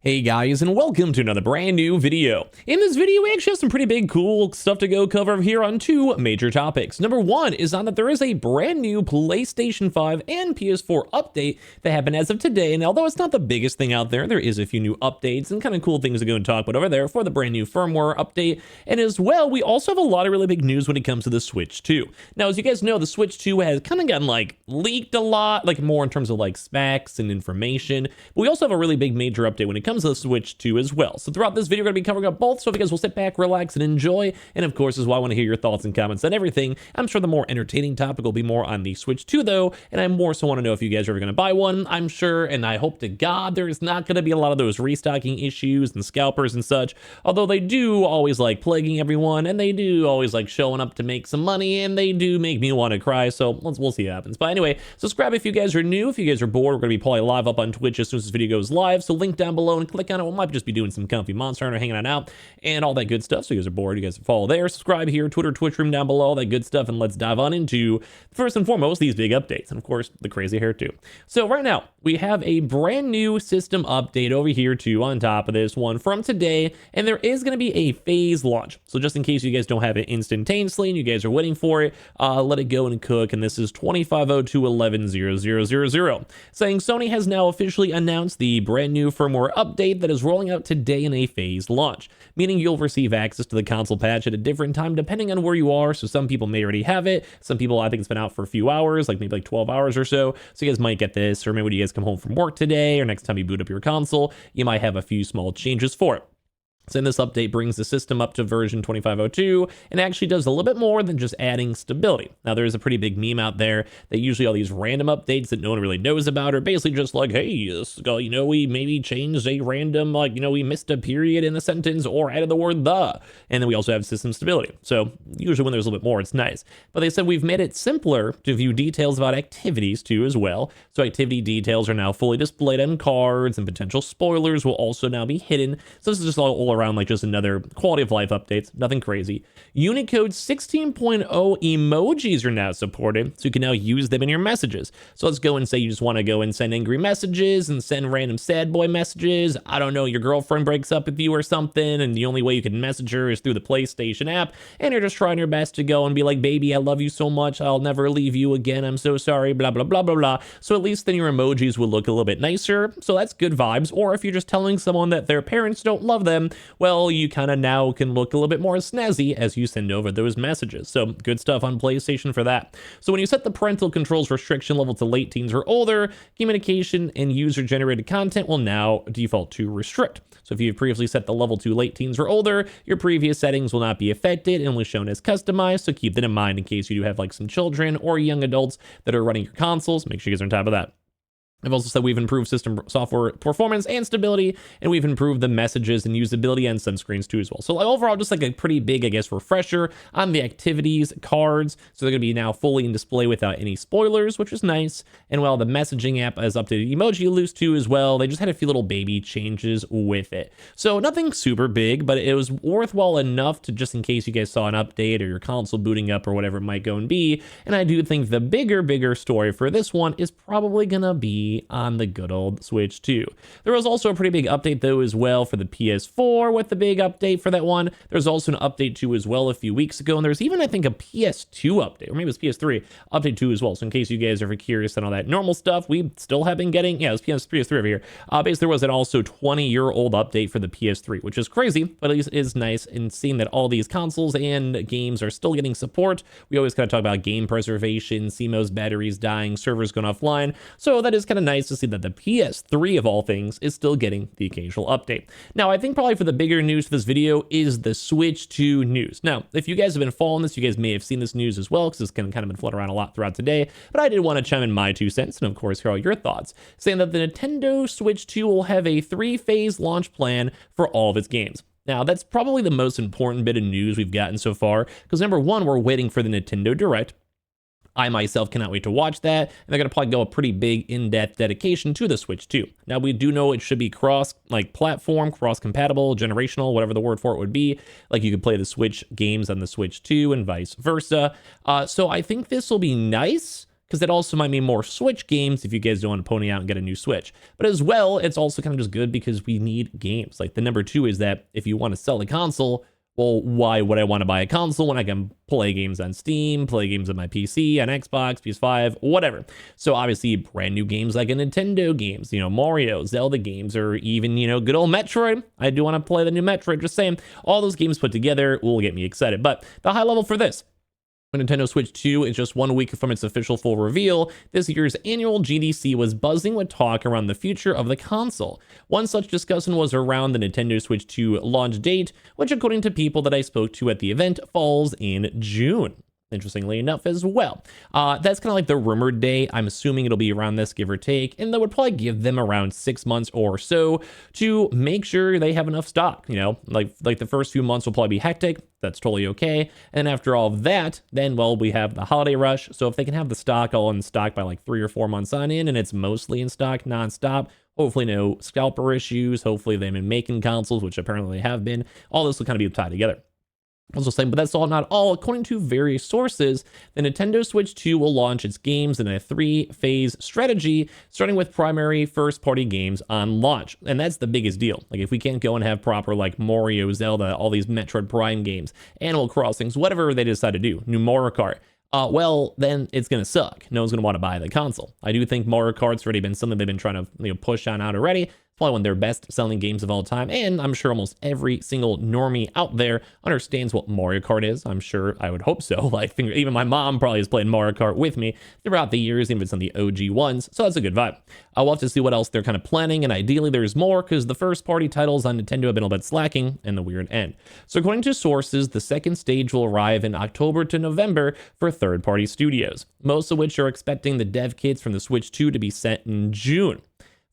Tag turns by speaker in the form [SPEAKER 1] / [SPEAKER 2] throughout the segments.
[SPEAKER 1] Hey guys, and welcome to another brand new video. In this video, we actually have some pretty big cool stuff to go cover here on two major topics. Number one is on that there is a brand new PlayStation 5 and PS4 update that happened as of today, and although it's not the biggest thing out there, there is a few new updates and kind of cool things to go and talk about over there for the brand new firmware update. And as well, we also have a lot of really big news when it comes to the Switch 2. Now, as you guys know, the Switch 2 has kind of gotten leaked a lot, more in terms of specs and information, but we also have a really big major update when it comes to the Switch 2 as well. So throughout this video, we're going to be covering up both, so if you guys will sit back, relax, and enjoy. And of course, as well, I want to hear your thoughts and comments on everything. I'm sure the more entertaining topic will be more on the Switch 2 though, and I more so want to know if you guys are ever going to buy one. I'm sure, and I hope to God there's not going to be a lot of those restocking issues and scalpers and such, although they do always like plaguing everyone, and they do always like showing up to make some money, and they do make me want to cry, so we'll see what happens. But anyway, subscribe if you guys are new. If you guys are bored, we're going to be probably live up on Twitch as soon as this video goes live, so link down below and click on it. We might just be doing some comfy Monster Hunter, hanging out and all that good stuff. So you guys are bored, you guys follow there, subscribe here, Twitter, Twitch room down below, all that good stuff, and let's dive on into, first and foremost, these big updates, and of course, the crazy hair too. So right now, we have a brand new system update over here too on top of this one from today, and there is going to be a phase launch. So just in case you guys don't have it instantaneously and you guys are waiting for it, let it go and cook, and this is 2502.11.0.0.0, saying Sony has now officially announced the brand new firmware update that is rolling out today in a phased launch, meaning you'll receive access to the console patch at a different time depending on where you are. So some people may already have it, some people, I think it's been out for a few hours, maybe 12 hours or so you guys might get this, or maybe when you guys come home from work today or next time you boot up your console, you might have a few small changes for it. So this update brings the system up to version 2502 and actually does a little bit more than just adding stability. Now, there's a pretty big meme out there that usually all these random updates that no one really knows about are basically just hey, we maybe changed a random, we missed a period in the sentence or added the word the. And then we also have system stability. So usually when there's a little bit more, it's nice. But they said we've made it simpler to view details about activities too as well. So activity details are now fully displayed on cards, and potential spoilers will also now be hidden. So this is just all around just another quality of life updates, nothing crazy. Unicode 16.0 emojis are now supported, so you can now use them in your messages. So let's go and say you just want to go and send angry messages and send random sad boy messages. I don't know, your girlfriend breaks up with you or something, and the only way you can message her is through the PlayStation app, and you're just trying your best to go and be like, baby, I love you so much, I'll never leave you again, I'm so sorry, blah, blah, blah, blah, blah. So at least then your emojis will look a little bit nicer, so that's good vibes. Or if you're just telling someone that their parents don't love them, well, you kind of now can look a little bit more snazzy as you send over those messages. So good stuff on PlayStation for that. So when you set the parental controls restriction level to late teens or older, communication and user-generated content will now default to restrict. So if you've previously set the level to late teens or older, your previous settings will not be affected and will be shown as customized. So keep that in mind in case you do have some children or young adults that are running your consoles. Make sure you guys are on top of that. I've also said we've improved system software performance and stability, and we've improved the messages and usability on some screens too as well. So overall, just a pretty big, refresher on the activities cards. So they're going to be now fully in display without any spoilers, which is nice. And while the messaging app has updated emoji loose too as well, they just had a few little baby changes with it. So nothing super big, but it was worthwhile enough to just in case you guys saw an update or your console booting up or whatever it might go and be. And I do think the bigger story for this one is probably going to be on the good old Switch 2. There was also a pretty big update though as well for the PS4 with the big update for that one. There's also an update too as well a few weeks ago, and there's even I think a PS2 update, or maybe it was PS3 update too as well. So in case you guys are curious on all that normal stuff, we still have been getting, it was PS3 over here. Basically there was an also 20-year-old update for the PS3, which is crazy, but at least it is nice in seeing that all these consoles and games are still getting support. We always kind of talk about game preservation, CMOS batteries dying, servers going offline, so that is kind of nice to see that the PS3 of all things is still getting the occasional update. Now, I think probably for the bigger news for this video is the Switch 2 news. Now, if you guys have been following this, you guys may have seen this news as well, because it's kind of been floating around a lot throughout today, but I did want to chime in my 2 cents, and of course, hear all your thoughts, saying that the Nintendo Switch 2 will have a 3-phase launch plan for all of its games. Now, that's probably the most important bit of news we've gotten so far, because number one, we're waiting for the Nintendo Direct. I myself cannot wait to watch that, and they're going to probably go a pretty big in-depth dedication to the Switch 2. Now, we do know it should be cross-platform, cross-compatible, generational, whatever the word for it would be. You could play the Switch games on the Switch 2 and vice versa. So I think this will be nice, because it also might mean more Switch games if you guys don't want to pony out and get a new Switch. But as well, it's also kind of just good because we need games. Like the number two is that if you want to sell the console, well, why would I want to buy a console when I can play games on Steam, play games on my PC, on Xbox, PS5, whatever? So obviously brand new games like a Nintendo games, Mario, Zelda games, or even, good old Metroid. I do want to play the new Metroid, just saying. All those games put together will get me excited. But the high level for this, Nintendo Switch 2 is just 1 week from its official full reveal. This year's annual GDC was buzzing with talk around the future of the console. One such discussion was around the Nintendo Switch 2 launch date, which according to people that I spoke to at the event, falls in June. Interestingly enough as well. That's kind of like the rumored day. I'm assuming it'll be around this, give or take, and that would probably give them around 6 months or so to make sure they have enough stock. Like the first few months will probably be hectic. That's totally okay. And after all of that, then, well, we have the holiday rush. So if they can have the stock all in stock by like 3 or 4 months on in, and it's mostly in stock nonstop, hopefully no scalper issues. Hopefully they've been making consoles, which apparently they have been. All this will kind of be tied together. Also saying, but that's all not all. According to various sources, the Nintendo Switch 2 will launch its games in a 3-phase strategy, starting with primary first-party games on launch. And that's the biggest deal. Like, if we can't go and have proper, like, Mario, Zelda, all these Metroid Prime games, Animal Crossings, whatever they decide to do, new Mario Kart, well, then it's going to suck. No one's going to want to buy the console. I do think Mario Kart's already been something they've been trying to push on out already. It's probably one of their best-selling games of all time, and I'm sure almost every single normie out there understands what Mario Kart is. I'm sure, I would hope so. Like, even my mom probably has played Mario Kart with me throughout the years, even if it's on the OG ones, so that's a good vibe. We'll have to see what else they're kind of planning, and ideally there's more, because the first-party titles on Nintendo have been a little bit slacking, and the weird end. So according to sources, the second stage will arrive in October to November for third-party studios, most of which are expecting the dev kits from the Switch 2 to be sent in June.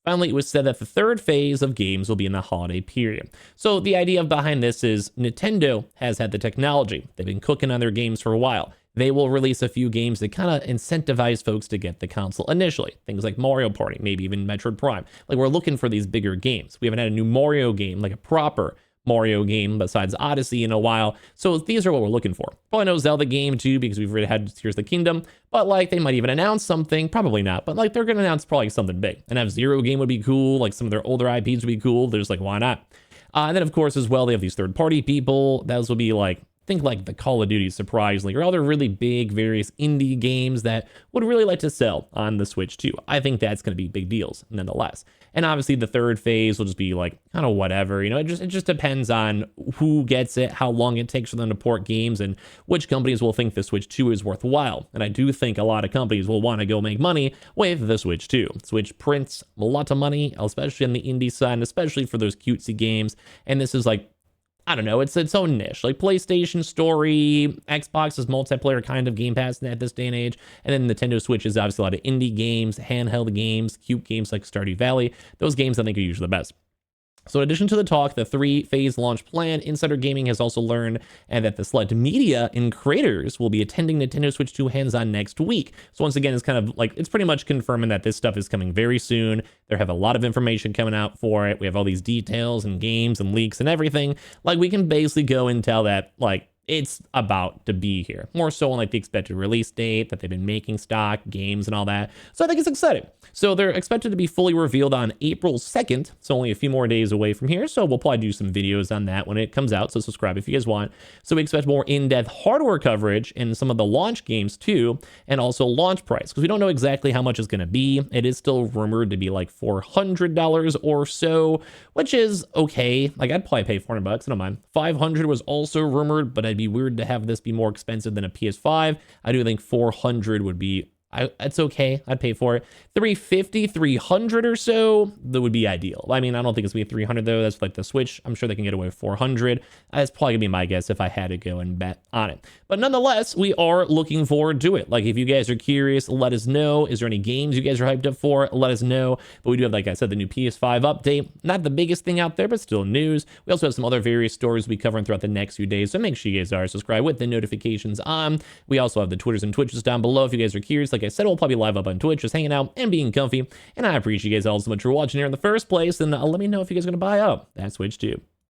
[SPEAKER 1] Finally, it was said that the third phase of games will be in the holiday period. So the idea behind this is Nintendo has had the technology. They've been cooking on their games for a while. They will release a few games that kind of incentivize folks to get the console initially. Things like Mario Party, maybe even Metroid Prime. Like, we're looking for these bigger games. We haven't had a new Mario game, like a proper Mario game besides Odyssey in a while. So these are what we're looking for. Probably no Zelda game too, because we've already had Tears of the Kingdom, but like they might even announce something, probably not, but like they're going to announce probably something big. An F-Zero game would be cool. Like some of their older IPs would be cool. There's like, why not? And then of course as well, they have these third party people. Those will be like, think like the Call of Duty, surprisingly, or other really big, various indie games that would really like to sell on the Switch 2. I think that's going to be big deals nonetheless. And obviously the third phase will just be like kind of whatever, it just depends on who gets it, how long it takes for them to port games, and which companies will think the Switch 2 is worthwhile. And I do think a lot of companies will want to go make money with the Switch 2. Switch prints a lot of money, especially on the indie side, and especially for those cutesy games. And this is like, I don't know, it's its own niche, like PlayStation Story, Xbox's multiplayer kind of Game Pass at this day and age, and then Nintendo Switch is obviously a lot of indie games, handheld games, cute games like Stardew Valley. Those games I think are usually the best. So in addition to the talk, the 3-phase launch plan, Insider Gaming has also learned that the select media and creators will be attending Nintendo Switch 2 hands-on next week. So once again, it's kind of like, it's pretty much confirming that this stuff is coming very soon. They have a lot of information coming out for it. We have all these details and games and leaks and everything. Like, we can basically go and tell that, like, it's about to be here. More so on like the expected release date, that they've been making stock, games and all that. So I think it's exciting. So they're expected to be fully revealed on April 2nd. It's only a few more days away from here. So we'll probably do some videos on that when it comes out. So subscribe if you guys want. So we expect more in-depth hardware coverage in some of the launch games too, and also launch price, because we don't know exactly how much it's going to be. It is still rumored to be like $400 or so, which is okay. Like, I'd probably pay $400. I don't mind. $500 was also rumored, but I'd be weird to have this be more expensive than a PS5. I do think $400 would be, it's okay. I'd pay for it. $350, $300 or so, that would be ideal. I mean, I don't think it's gonna be $300 though. That's like the Switch. I'm sure they can get away with $400. That's probably gonna be my guess if I had to go and bet on it. But nonetheless, we are looking forward to it. Like, if you guys are curious, let us know. Is there any games you guys are hyped up for? Let us know. But we do have, like I said, the new PS5 update. Not the biggest thing out there, but still news. We also have some other various stories we covering throughout the next few days. So make sure you guys are subscribed with the notifications on. We also have the Twitters and Twitches down below if you guys are curious. Like I said, we'll probably live up on Twitch, just hanging out and being comfy. And I appreciate you guys all so much for watching here in the first place. And let me know if you guys are going to buy up that Switch 2.